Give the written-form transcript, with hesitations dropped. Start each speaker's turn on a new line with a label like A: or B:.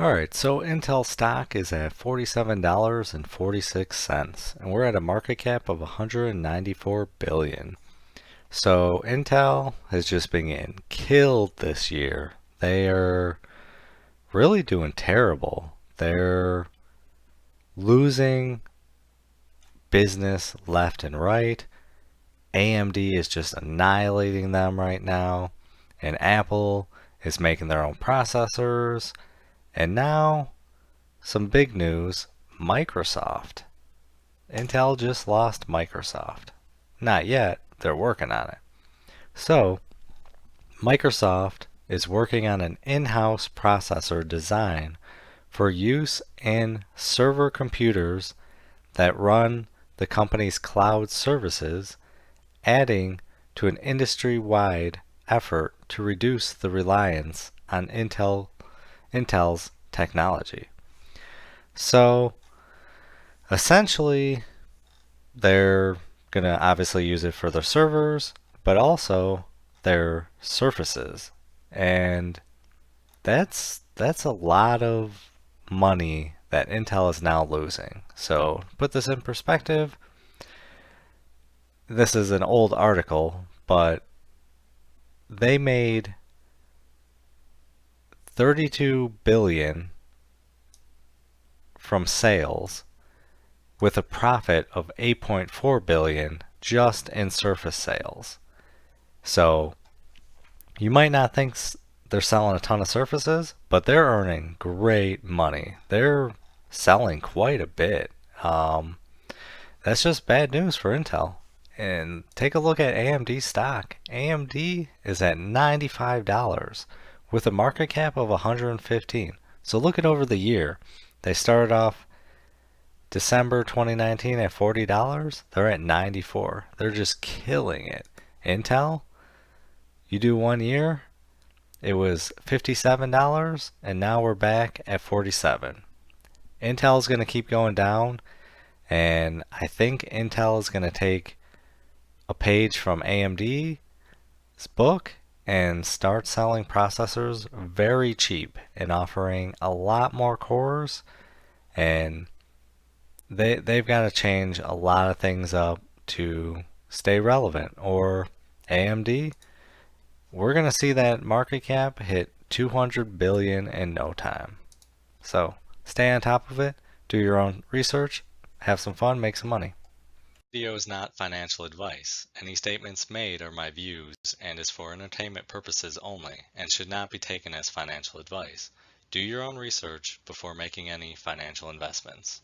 A: Alright, so Intel stock is at $47.46, and we're at a market cap of 194 billion. So Intel has just been getting killed this year. They are really doing terrible. They're losing business left and right. AMD is just annihilating them right now, and Apple is making their own processors. And now, some big news, Microsoft. Intel just lost Microsoft. Not yet, they're working on it. So, Microsoft is working on an in-house processor design for use in server computers that run the company's cloud services, adding to an industry-wide effort to reduce the reliance on Intel's technology. So essentially, they're going to obviously use it for their servers, but also their surfaces. And that's a lot of money that Intel is now losing. So to put this in perspective, this is an old article, but they made 32 billion from sales with a profit of 8.4 billion just in surface sales. So you might not think they're selling a ton of surfaces, but they're earning great money. They're selling quite a bit. That's just bad news for Intel. And take a look at AMD stock. AMD is at $95 with a market cap of 115. So look at over the year. They started off December 2019 at $40. They're at 94. They're just killing it. Intel, you do 1 year, it was $57 and now we're back at 47. Intel is going to keep going down, and I think Intel is going to take a page from AMD's book and start selling processors very cheap and offering a lot more cores, and they've got to change a lot of things up to stay relevant. Or AMD, we're going to see that market cap hit 200 billion in no time. So stay on top of it, do your own research, have some fun, make some money.
B: Video is not financial advice. Any statements made are my views and is for entertainment purposes only and should not be taken as financial advice. Do your own research before making any financial investments.